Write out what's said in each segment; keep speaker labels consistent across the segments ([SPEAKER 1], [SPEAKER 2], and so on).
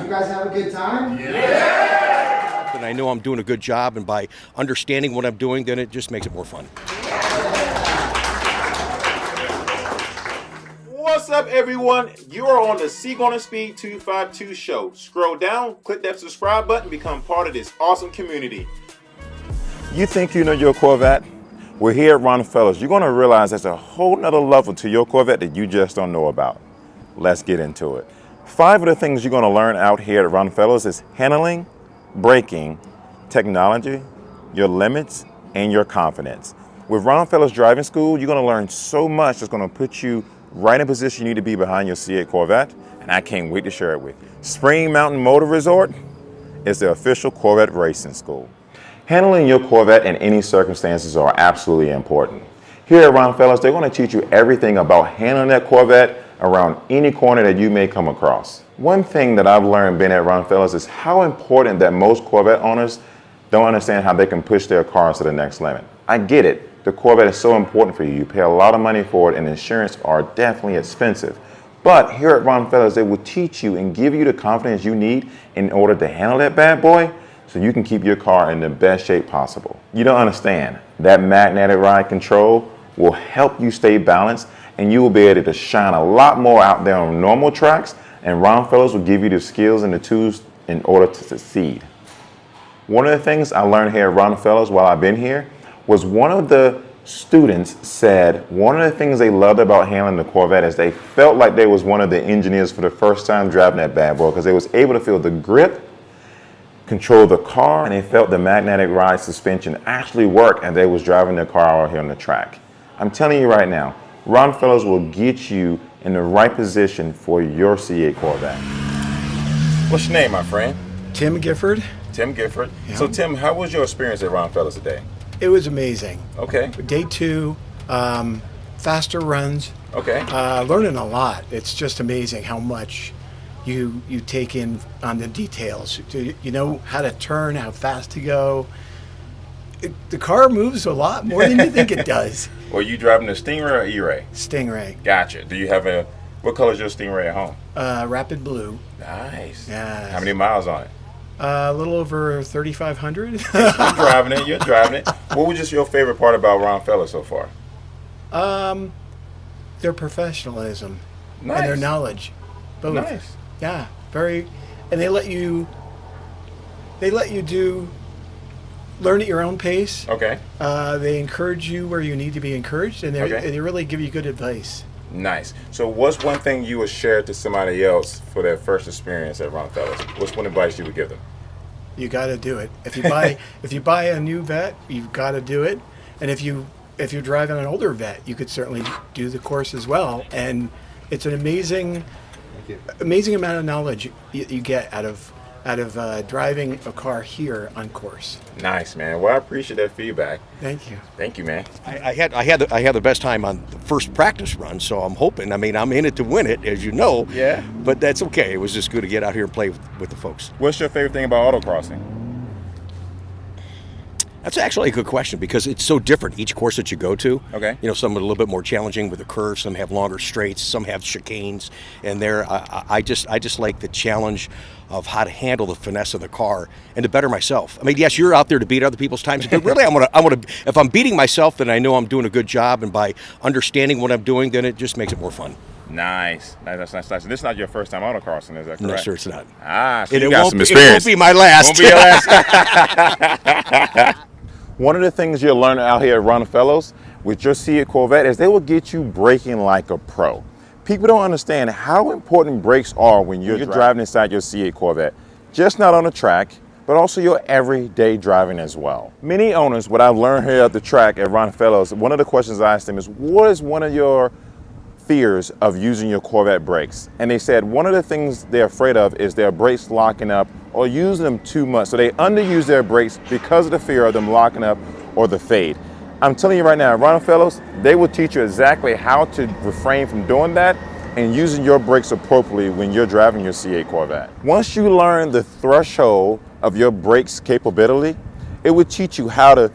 [SPEAKER 1] You guys have a good time?
[SPEAKER 2] Yeah! And I know I'm doing a good job, and by understanding what I'm doing, then it just makes it more fun.
[SPEAKER 3] What's up, everyone? You are on the C8 Speed 252 show. Scroll down, click that subscribe button, become part of this awesome community. You think you know your Corvette? We're here at Ron Fellows. You're going to realize there's a whole nother level to your Corvette that you just don't know about. Let's get into it. 5 of the things you're going to learn out here at Ron Fellows is handling, braking, technology, your limits, and your confidence. With Ron Fellows Driving School, you're going to learn so much that's going to put you right in the position you need to be behind your C8 Corvette, and I can't wait to share it with you. Spring Mountain Motor Resort is the official Corvette racing school. Handling your Corvette in any circumstances are absolutely important. Here at Ron Fellows, they're going to teach you everything about handling that Corvette around any corner that you may come across. One thing that I've learned being at Ron Fellows is how important that most Corvette owners don't understand how they can push their cars to the next limit. I get it. The Corvette is so important for you. You pay a lot of money for it, and insurance are definitely expensive. But here at Ron Fellows, they will teach you and give you the confidence you need in order to handle that bad boy so you can keep your car in the best shape possible. You don't understand. That magnetic ride control will help you stay balanced, and you will be able to shine a lot more out there on normal tracks, and Ron Fellows will give you the skills and the tools in order to succeed. One of the things I learned here at Ron Fellows while I've been here was one of the students said one of the things they loved about handling the Corvette is they felt like they was one of the engineers for the first time driving that bad boy, because they was able to feel the grip, control the car, and they felt the magnetic ride suspension actually work as they was driving their car out here on the track. I'm telling you right now, Ron Fellows will get you in the right position for your C8 Corvette. What's your name, my friend?
[SPEAKER 4] Tim Gifford.
[SPEAKER 3] Tim Gifford.
[SPEAKER 4] Yeah.
[SPEAKER 3] So Tim, how was your experience at Ron Fellows today?
[SPEAKER 4] It was amazing.
[SPEAKER 3] Okay.
[SPEAKER 4] Day 2, faster runs.
[SPEAKER 3] Okay.
[SPEAKER 4] Learning a lot. It's just amazing how much you take in on the details. You know how to turn, how fast to go. The car moves a lot more than you think it does.
[SPEAKER 3] Well, you driving a Stingray or E-Ray?
[SPEAKER 4] Stingray.
[SPEAKER 3] Gotcha. Do you have what color is your Stingray at home?
[SPEAKER 4] Rapid blue.
[SPEAKER 3] Nice.
[SPEAKER 4] Yes.
[SPEAKER 3] How many miles on it?
[SPEAKER 4] A little over 3,500.
[SPEAKER 3] You're driving it. What was just your favorite part about Ron Fellows so far?
[SPEAKER 4] Their professionalism.
[SPEAKER 3] Nice.
[SPEAKER 4] And their knowledge. Both.
[SPEAKER 3] Nice.
[SPEAKER 4] Yeah, very, and they let you learn at your own pace.
[SPEAKER 3] Okay.
[SPEAKER 4] They encourage you where you need to be encouraged, and
[SPEAKER 3] Okay.
[SPEAKER 4] they really give you good advice.
[SPEAKER 3] Nice. So what's one thing you would share to somebody else for their first experience at Ron Fellows? What's one advice you would give them?
[SPEAKER 4] You got to do it. If you buy a new vet, you've got to do it. And if you're driving an older vet, you could certainly do the course as well. And it's an amazing amount of knowledge you get out of driving a car here on course.
[SPEAKER 3] Nice, man. Well, I appreciate that feedback.
[SPEAKER 4] Thank you.
[SPEAKER 3] Thank you, man.
[SPEAKER 2] I had the best time on the first practice run, so I'm hoping. I mean, I'm in it to win it, as you know.
[SPEAKER 3] Yeah.
[SPEAKER 2] But that's okay. It was just good to get out here and play with the folks.
[SPEAKER 3] What's your favorite thing about autocrossing?
[SPEAKER 2] That's actually a good question, because it's so different each course that you go to.
[SPEAKER 3] Okay.
[SPEAKER 2] You know, some are a little bit more challenging with the curves, some have longer straights, some have chicanes, and I just like the challenge of how to handle the finesse of the car and to better myself. I mean, yes, you're out there to beat other people's times, but really, I want to. If I'm beating myself, then I know I'm doing a good job, and by understanding what I'm doing, then it just makes it more fun.
[SPEAKER 3] Nice. That's nice. This is not your first time autocrossing, is that correct?
[SPEAKER 2] No, sir, it's not.
[SPEAKER 3] So you got some experience.
[SPEAKER 2] It won't be my last.
[SPEAKER 3] Won't be your last. One of the things you'll learn out here at Ron Fellows with your C8 Corvette is they will get you braking like a pro. People don't understand how important brakes are when you're driving inside your C8 Corvette. Just not on the track, but also your everyday driving as well. Many owners, what I've learned here at the track at Ron Fellows, one of the questions I asked them is, what is one of your fears of using your Corvette brakes? And they said one of the things they're afraid of is their brakes locking up or using them too much. So they underuse their brakes because of the fear of them locking up or the fade. I'm telling you right now, Ron Fellows, they will teach you exactly how to refrain from doing that and using your brakes appropriately when you're driving your C8 Corvette. Once you learn the threshold of your brakes capability, it will teach you how to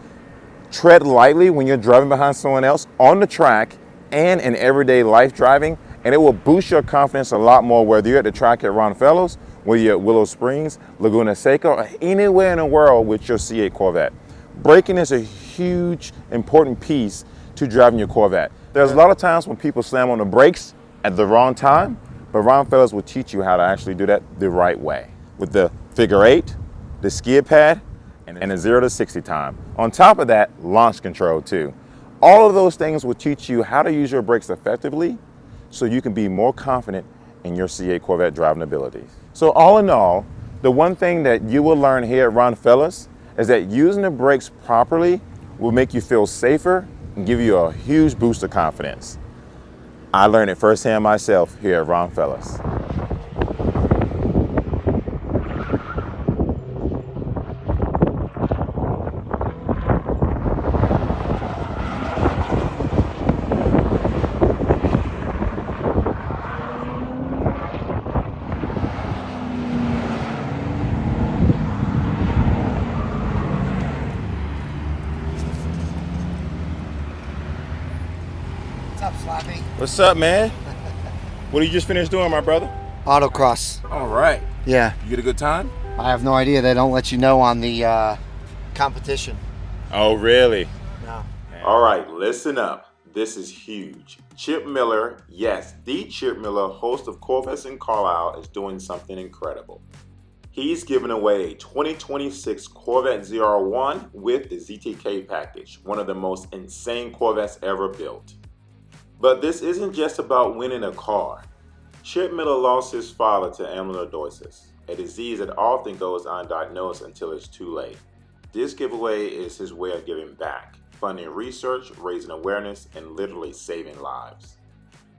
[SPEAKER 3] tread lightly when you're driving behind someone else on the track and in everyday life driving, and it will boost your confidence a lot more whether you're at the track at Ron Fellows whether you're at Willow Springs, Laguna Seca, or anywhere in the world with your C8 Corvette. Braking is a huge, important piece to driving your Corvette. There's a lot of times when people slam on the brakes at the wrong time, but Ron Fellas will teach you how to actually do that the right way with the figure 8, the skid pad, and a 0 to 60 time. On top of that, launch control too. All of those things will teach you how to use your brakes effectively so you can be more confident in your C8 Corvette driving abilities. So all in all, the one thing that you will learn here at Ron Fellas is that using the brakes properly will make you feel safer and give you a huge boost of confidence. I learned it firsthand myself here at Ron Fellas. What's up, man? What did you just finish doing, my brother?
[SPEAKER 1] Autocross.
[SPEAKER 3] All right.
[SPEAKER 1] Yeah.
[SPEAKER 3] You get a good time?
[SPEAKER 1] I have no idea. They don't let you know on the competition.
[SPEAKER 3] Oh, really?
[SPEAKER 1] No.
[SPEAKER 3] All right, listen up. This is huge. Chip Miller, yes, the Chip Miller, host of Corvettes in Carlisle, is doing something incredible. He's giving away a 2026 Corvette ZR1 with the ZTK package, one of the most insane Corvettes ever built. But this isn't just about winning a car. Chip Miller lost his father to amyloidosis, a disease that often goes undiagnosed until it's too late. This giveaway is his way of giving back, funding research, raising awareness, and literally saving lives.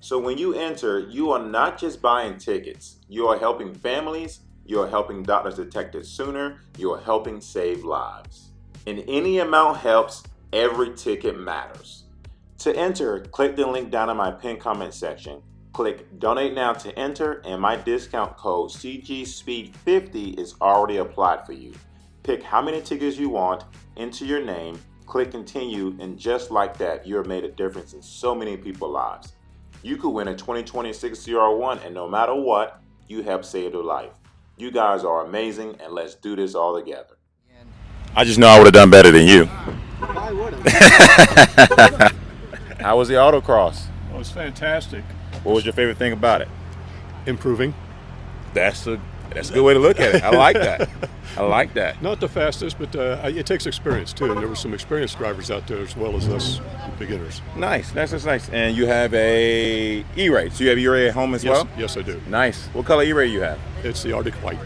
[SPEAKER 3] So when you enter, you are not just buying tickets. You are helping families, you are helping doctors detect it sooner, you are helping save lives. And any amount helps, every ticket matters. To enter, click the link down in my pinned comment section. Click Donate Now to enter, and my discount code CGSpeed50 is already applied for you. Pick how many tickets you want, enter your name, click Continue, and just like that, you have made a difference in so many people's lives. You could win a 2026 CR1, and no matter what, you have saved a life. You guys are amazing, and let's do this all together. I just know I would have done better than you.
[SPEAKER 1] I would have.
[SPEAKER 3] How was the autocross?
[SPEAKER 5] Oh, it's fantastic.
[SPEAKER 3] What was your favorite thing about it?
[SPEAKER 5] Improving.
[SPEAKER 3] That's a good way to look at it. I like that. I like that.
[SPEAKER 5] Not the fastest, but it takes experience too. And there were some experienced drivers out there as well as us beginners.
[SPEAKER 3] Nice. That's nice. And you have a E-Ray. So you have E-Ray at home as well?
[SPEAKER 5] Yes, I do.
[SPEAKER 3] Nice. What color E-Ray you have?
[SPEAKER 5] It's the Arctic White.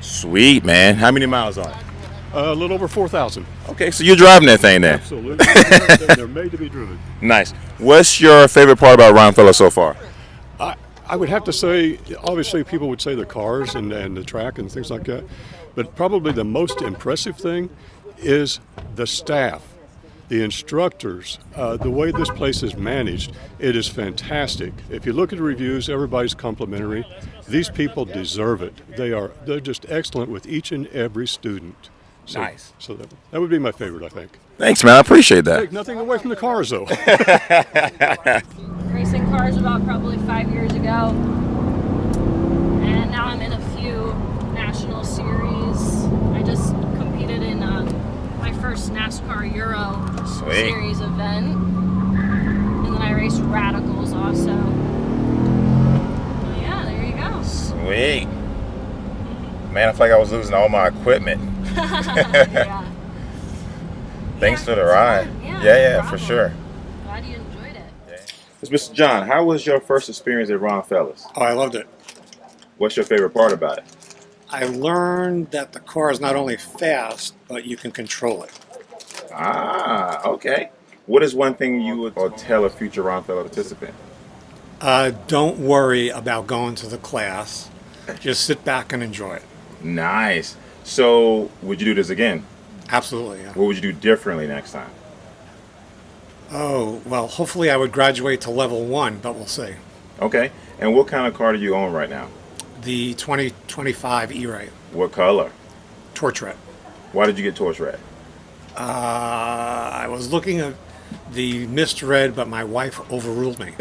[SPEAKER 3] Sweet, man. How many miles on it?
[SPEAKER 5] A little over 4,000.
[SPEAKER 3] Okay, so you're driving that thing there.
[SPEAKER 5] Absolutely. They're made to be driven.
[SPEAKER 3] Nice. What's your favorite part about Ron Fellas so far?
[SPEAKER 5] I would have to say, obviously people would say the cars and the track and things like that, but probably the most impressive thing is the staff, the instructors, the way this place is managed. It is fantastic. If you look at the reviews, everybody's complimentary. These people deserve it. They're just excellent with each and every student. So,
[SPEAKER 3] Nice.
[SPEAKER 5] So that would be my favorite, I think.
[SPEAKER 3] Thanks, man. I appreciate that.
[SPEAKER 5] Take nothing away from the cars, though.
[SPEAKER 6] Racing cars about probably 5 years ago, and now I'm in a few national series. I just competed in my first NASCAR Euro
[SPEAKER 3] Sweet.
[SPEAKER 6] Series event, and then I raced Radicals also. Well, yeah, there you go.
[SPEAKER 3] Sweet. Man, I feel like I was losing all my equipment.
[SPEAKER 6] Yeah.
[SPEAKER 3] Thanks for the
[SPEAKER 6] it's
[SPEAKER 3] ride.
[SPEAKER 6] fun. Yeah,
[SPEAKER 3] Yeah,
[SPEAKER 6] no
[SPEAKER 3] for
[SPEAKER 6] problem.
[SPEAKER 3] sure.
[SPEAKER 6] Glad you enjoyed it.
[SPEAKER 3] It's Mr. John. How was your first experience at Ron Fellas?
[SPEAKER 7] Oh, I loved it.
[SPEAKER 3] What's your favorite part about it?
[SPEAKER 7] I learned that the car is not only fast, but you can control it.
[SPEAKER 3] Ah, okay. What is one thing you would tell a future Ron Fellow participant?
[SPEAKER 7] Don't worry about going to the class. Just sit back and enjoy it.
[SPEAKER 3] Nice. So, would you do this again?
[SPEAKER 7] Absolutely, yeah.
[SPEAKER 3] What would you do differently next time?
[SPEAKER 7] Oh, well, hopefully I would graduate to level 1, but we'll see.
[SPEAKER 3] Okay. And what kind of car do you own right now?
[SPEAKER 7] The 2025 E-Ray,
[SPEAKER 3] What color?
[SPEAKER 7] Torch Red.
[SPEAKER 3] Why did you get torch red?
[SPEAKER 7] I was looking at the mist red, but my wife overruled me.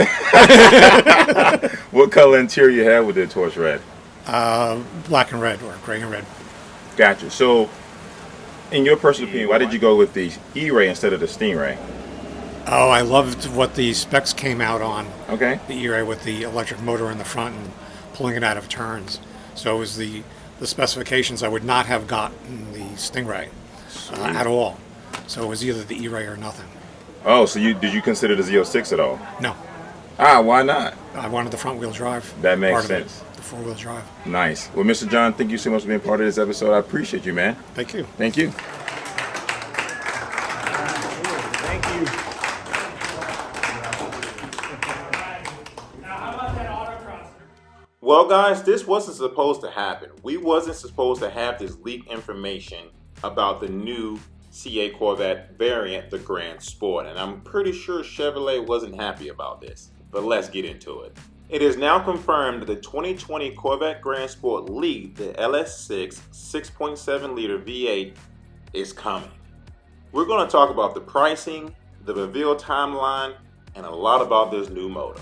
[SPEAKER 3] What color interior you have with the torch red?
[SPEAKER 7] Black and red, or gray and red.
[SPEAKER 3] Gotcha. So, in your personal opinion, why did you go with the E-Ray instead of the Stingray?
[SPEAKER 7] Oh, I loved what the specs came out on.
[SPEAKER 3] Okay.
[SPEAKER 7] The E-Ray with the electric motor in the front and pulling it out of turns. So it was the specifications I would not have gotten the Stingray at all. So it was either the E-Ray or nothing.
[SPEAKER 3] Oh, so did you consider the Z06 at all?
[SPEAKER 7] No,
[SPEAKER 3] Why not?
[SPEAKER 7] I wanted the front wheel drive.
[SPEAKER 3] That makes
[SPEAKER 7] part of
[SPEAKER 3] sense.
[SPEAKER 7] it, the 4-wheel drive.
[SPEAKER 3] Nice. Well, Mr. John, thank you so much for being part of this episode. I appreciate you, man.
[SPEAKER 7] Thank you.
[SPEAKER 3] Thank you.
[SPEAKER 4] Thank you.
[SPEAKER 3] Well, guys, this wasn't supposed to happen. We wasn't supposed to have this leaked information about the new C8 Corvette variant, the Grand Sport, and I'm pretty sure Chevrolet wasn't happy about this. But let's get into it. It is now confirmed that the 2020 Corvette Grand Sport leaked, the LS6 6.7 liter V8 is coming. We're going to talk about the pricing, the reveal timeline, and a lot about this new motor.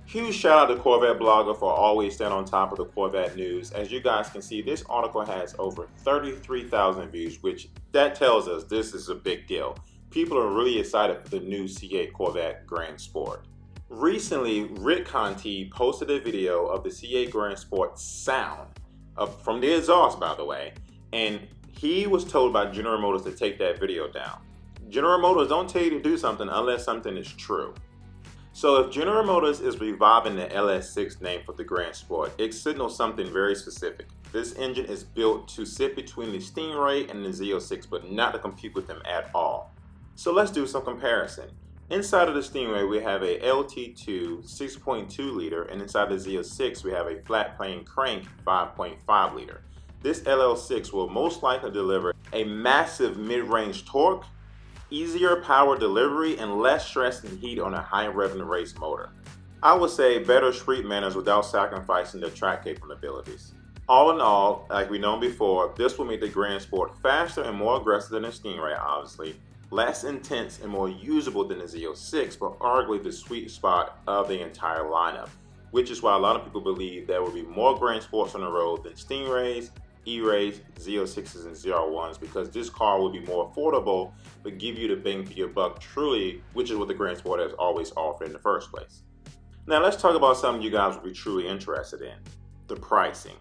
[SPEAKER 3] Huge shout out to Corvette Blogger for always staying on top of the Corvette news. As you guys can see, this article has over 33,000 views, which that tells us this is a big deal. People are really excited for the new C8 Corvette Grand Sport. Recently, Rick Conti posted a video of the C8 Grand Sport sound from the exhaust, by the way, and he was told by General Motors to take that video down. General Motors don't tell you to do something unless something is true. So if General Motors is reviving the LS6 name for the Grand Sport, it signals something very specific. This engine is built to sit between the Stingray and the Z06, but not to compete with them at all. So let's do some comparison. Inside of the Stingray, we have a LT2 6.2 liter, and inside the Z06, we have a flat plane crank 5.5 liter. This LL6 will most likely deliver a massive mid-range torque, easier power delivery, and less stress and heat on a high revenue race motor. I would say better street manners without sacrificing the track capabilities. All in all, like we known before, this will make the Grand Sport faster and more aggressive than the Stingray, obviously, less intense and more usable than the Z06, but arguably the sweet spot of the entire lineup, which is why a lot of people believe there will be more Grand Sports on the road than Stingrays, E-Rays, Z06s, and Z01s, because this car will be more affordable but give you the bang for your buck truly, which is what the Grand Sport has always offered in the first place. Now let's talk about something you guys will be truly interested in, the pricing.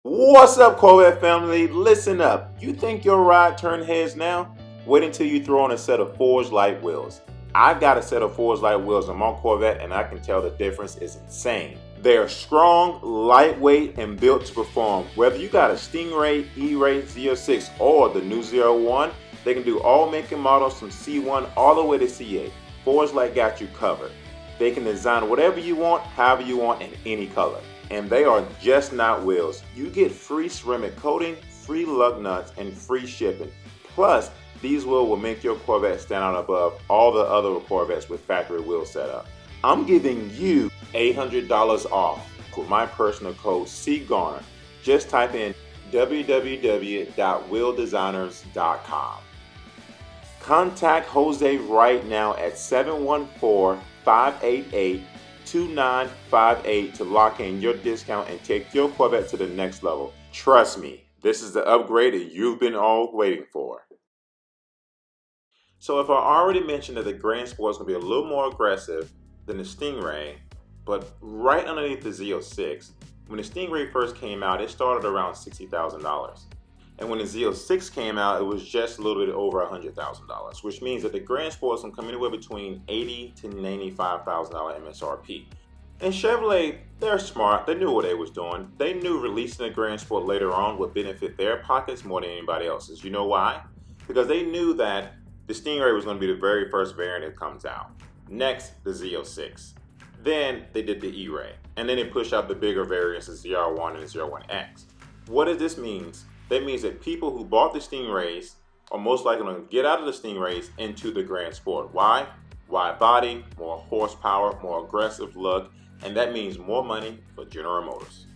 [SPEAKER 3] What's up, Corvette family? Listen up. You think your ride turned heads now? Wait until you throw on a set of Forged Light wheels. I've got a set of Forged Light wheels on my Corvette, and I can tell the difference is insane. They are strong, lightweight, and built to perform. Whether you got a Stingray, E-Ray, Z06, or the new 01, they can do all make and models from C1 all the way to C8. Forged Light got you covered. They can design whatever you want, however you want, in any color. And they are just not wheels. You get free ceramic coating, free lug nuts, and free shipping. Plus, these wheels will make your Corvette stand out above all the other Corvettes with factory wheel setup. I'm giving you $800 off with my personal code CGarner. Just type in www.wheeldesigners.com. Contact Jose right now at 714-588-2958 to lock in your discount and take your Corvette to the next level. Trust me, this is the upgrade that you've been all waiting for. So if I already mentioned that the Grand Sport is going to be a little more aggressive than the Stingray, but right underneath the Z06, when the Stingray first came out, it started around $60,000. And when the Z06 came out, it was just a little bit over $100,000, which means that the Grand Sport is going to come anywhere between $80,000 to $95,000 MSRP. And Chevrolet, they're smart. They knew what they was doing. They knew releasing the Grand Sport later on would benefit their pockets more than anybody else's. You know why? Because they knew that the Stingray was going to be the very first variant that comes out. Next, the Z06. Then they did the E-Ray. And then they pushed out the bigger variants, the ZR1 and the ZR1X. What does this mean? That means that people who bought the Stingrays are most likely going to get out of the Stingrays into the Grand Sport. Why? Wide body, more horsepower, more aggressive look, and that means more money for General Motors.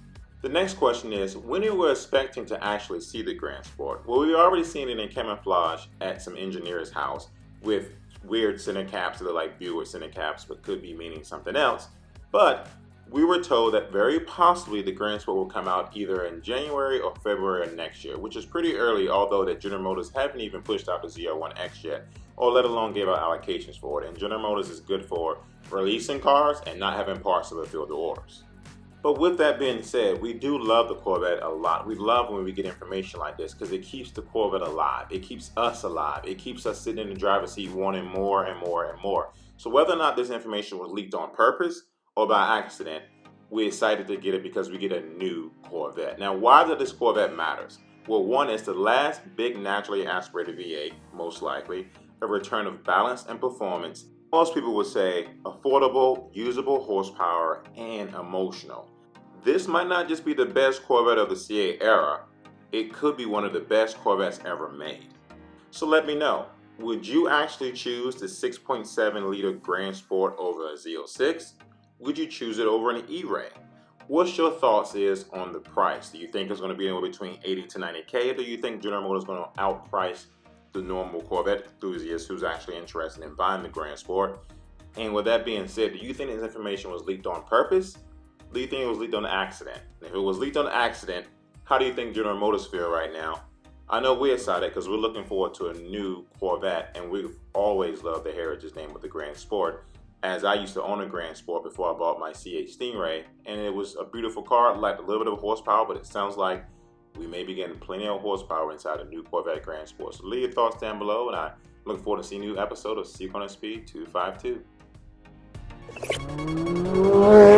[SPEAKER 3] The next question is, when are we expecting to actually see the Grand Sport? Well, we've already seen it in camouflage at some engineer's house with weird center caps that are like Buick center caps, but could be meaning something else. But We were told that very possibly the Grand Sport will come out either in January or February of next year, which is pretty early, although that General Motors haven't even pushed out the ZR1X yet, or let alone gave out allocations for it. And General Motors is good for releasing cars and not having parts to fulfill the orders. But with that being said, we do love the Corvette a lot. We love when we get information like this because it keeps the Corvette alive. It keeps us alive. It keeps us sitting in the driver's seat wanting more and more and more. So whether or not this information was leaked on purpose or by accident, we're excited to get it because we get a new Corvette. Now, why does this Corvette matters? Well, one, is the last big naturally aspirated V8, most likely, a return of balance and performance. Most people would say affordable, usable horsepower, and emotional. This might not just be the best Corvette of the C8 era, it could be one of the best Corvettes ever made. So let me know, would you actually choose the 6.7 liter Grand Sport over a Z06? Would you choose it over an E-Ray? What's your thoughts is on the price? Do you think it's going to be anywhere between 80 to 90K, or do you think General Motors is going to outprice the normal Corvette enthusiast who's actually interested in buying the Grand Sport? And with that being said, do you think this information was leaked on purpose? Do you think it was leaked on accident? And if it was leaked on accident, how do you think General Motors feel right now? I know we're excited because we're looking forward to a new Corvette, and we've always loved the heritage name of the Grand Sport, as I used to own a Grand Sport before I bought my C8 Stingray, and it was a beautiful car. It lacked a little bit of horsepower, but it sounds like we may be getting plenty of horsepower inside a new Corvette Grand Sport. So leave your thoughts down below, and I look forward to seeing a new episode of C8 Corvette Speed 252.